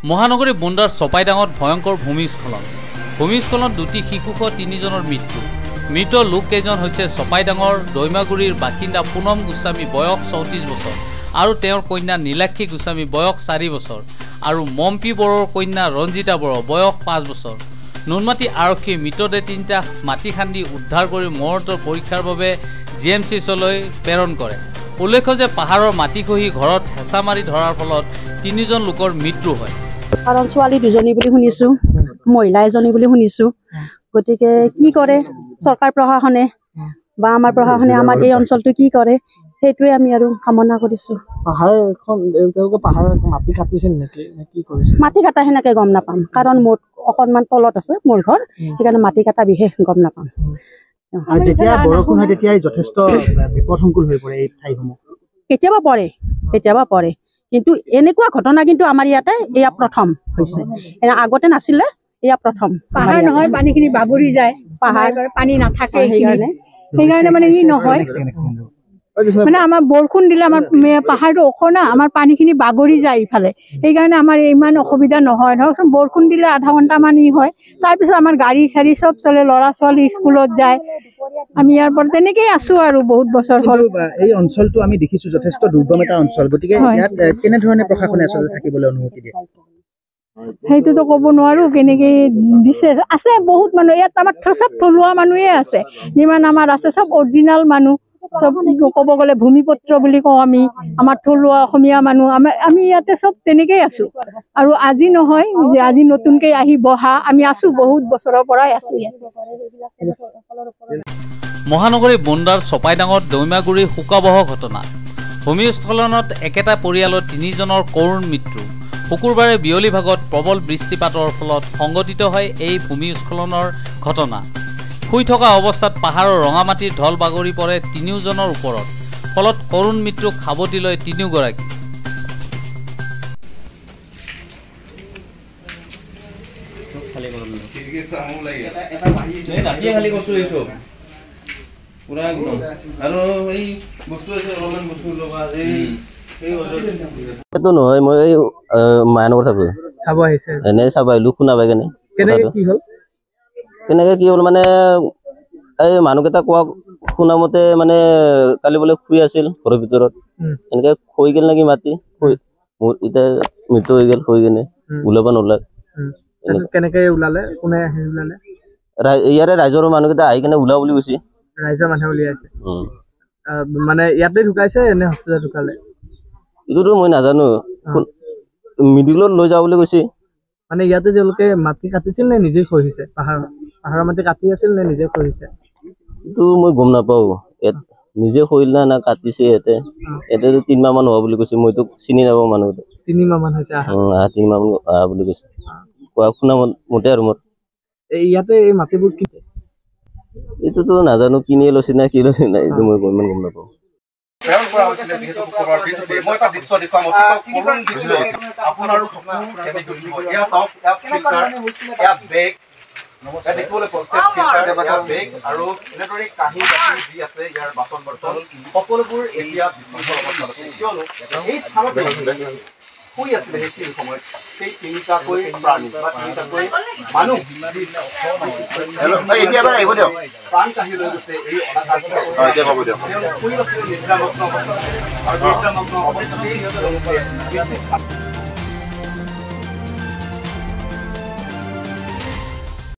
মহানগৰী বুন্দাৰ চপাইডাঙত ভয়ংকৰ ভূমিস্খলন। ভূমিস্খলনত দুটি শিশুসহ 3জনৰ মৃত্যু। মৃত লোককেইজন হৈছে চপাইডাঙৰ দৈমাগুৰিৰ বাসিন্দা পুনম গোস্বামী বয়স 34 বছৰ আৰু তেওঁৰ কন্যা নীলাক্ষী গোস্বামী বয়স 4 বছৰ আৰু মম্পী বড়োৰ কন্যা ৰঞ্জিতা বড়ো বয়স 5 বছৰ। নুনমাটি আৰক্ষীয়ে মৃতদেহ 3টা মাটি খান্দি উদ্ধাৰ কৰি মৰণোত্তৰ পৰীক্ষাৰ বাবে GMCলৈ প্ৰেৰণ কৰে। উল্লেখ্য যে পাহাৰৰ মাটি খহি ঘৰত হেঁচা মাৰি ধৰাৰ ফলত 3জন লোকৰ মৃত্যু হয়। কাৰণ ছোৱালী দুজনী বুলি শুনিছোঁ, মহিলা এজনী বুলি শুনিছোঁ। গতিকে কি কৰে চৰকাৰ প্ৰশাসনে বা আমাৰ প্ৰশাসনে আমাৰ এই অঞ্চলটো কি কৰে সেইটোৱে আমি আৰু কামনা কৰিছোঁ। মাটি কাটা সেনেকৈ গম নাপাম, কাৰণ মোৰ অকণমান তলত আছে মোৰ ঘৰ, সেইকাৰণে মাটি কাটা বিশেষ গম নাপাম। যেতিয়া বৰষুণ হয় তেতিয়াই যথেষ্ট বিপদসংকুল হৈ পৰে এই ঠাইসমূহ। কেতিয়াবা পৰে কিন্তু এনেকুৱা ঘটনা কিন্তু আমাৰ ইয়াতে এয়া প্ৰথম হৈছে, আগতে নাছিলে, এয়া প্ৰথম। পাহাৰ নহয়, পানীখিনি বাগৰি যায়, পাহাৰ পানী নাথাকে, সেইকাৰণে মানে ই নহয় মানে আমাৰ বৰষুণ দিলে আমাৰ পাহাৰটো ওখ না, আমাৰ পানীখিনি বাগৰি যায় ইফালে, সেইকাৰণে আমাৰ ইমান অসুবিধা নহয়। ধৰকচোন বৰষুণ দিলে আধা ঘণ্টামান ই হয়, তাৰপিছত আমাৰ গাড়ী চাড়ী চব চলে, ল'ৰা ছোৱালী স্কুলত যায়, আমি ইয়াৰ পৰা তেনেকেই আছো আৰু বহুত বছৰ হ'ল। এই অঞ্চলটো আমি দেখিছোঁ যথেষ্ট দুৰ্গম এটা অঞ্চল, গতিকে ইয়াত কেনেধৰণে প্ৰশাসনে আচলতে থাকিবলৈ অনুমতি দিয়ে সেইটোতো ক'ব নোৱাৰো কেনেকে দিছে। আছে বহুত মানুহ ইয়াত, আমাৰ চব থলুৱা মানুহে আছে, যিমান আমাৰ আছে চব অৰিজিনেল মানুহ, চব ক'ব গ'লে ভূমিপত্ৰ বুলি কওঁ আমি, আমাৰ থলুৱা অসমীয়া মানুহ, আমি ইয়াতে চব তেনেকেই আছো। আৰু আজি নহয় যে আজি নতুনকৈ আহি বহা, আমি আছো বহুত বছৰৰ পৰাই আছো ইয়াতে। মহানগৰী বুন্দাৰ চপাইডাঙত দৈমাগুৰি শোকাবহ ঘটনা। ভূমিস্খলনত একেটা পৰিয়ালৰ 3জনৰ কৰুণ মৃত্যু। শুকুৰবাৰে বিয়লি ভাগত প্ৰবল বৃষ্টিপাতৰ ফলত সংঘটিত হয় এই ভূমিস্খলনৰ ঘটনা। শুই থকা অৱস্থাত পাহাৰৰ ৰঙামাটিৰ ঢল বাগৰি পৰে 3জনৰ ওপৰত, ফলত কৰুণ মৃত্যুক সাৱটি লয় 3গৰাকী। সেইটো নহয়, মই এই মায়ানগৰ থাকো, এনে চাব আহিলো শুনা পাই কেনে। কেনেকে কি হ'ল মানে এই মানুহকেইটা কোৱা শুনা মতে মানে কালি বোলে শুই আছিল ঘৰৰ ভিতৰত, এনেকে শুই গেল নেকি মাটি, মোৰ এতিয়া মৃত্যু হৈ গেল, শুই কেনে ওলাব নোলাল। কেনেকে ওলালে, কোনে আহি ওলালে? ইয়াৰে ৰাইজৰ মানুহকেইটা আহি কেনে ওলাব বুলি কৈছে। ৰাইজৰ মানুহে উলিয়াইছে মানে ইয়াতে ঢুকাইছে নে হস্পিটেলত ঢুকালে এইটোতো মই নাজানো, মেডিকেলত লৈ যাওঁ বুলি কৈছে। মানে ইয়াতে তেওঁলোকে মাটি কাটিছিল নে নিজে খহিছে? পাহাৰৰ মাটি কাটি আছিল নে নিজে খহিছে এইটো মই গম নাপাওঁ। ইয়াত নিজে খহিল না কাটিছে। ইয়াতে 3 মাহ মান হোৱা বুলি কৈছে, মইতো চিনি নাপাওঁ মানুহটো। 3 মাহ মান হৈছে 3 মাহ অহা বুলি কৈছে, কোৱা শুনা মতে আৰু মোৰ। ইয়াতে এই মাটিবোৰ কি এইটোতো নাজানো, কিনি লৈছে না কি লৈছে না, এইটো মই ইমান গম নাপাওঁ। শুই আছিলে সেইখিনি সময়ত সেই 3টাকৈ প্ৰাণী বা 3টাকৈ মানুহ প্ৰাণ কাঢ়ি লৈ গৈছে এই শুই আছিলে নিদ্ৰামগ্ন অৱস্থাত, আৰু নিদ্ৰামগ্ন অৱস্থাতেই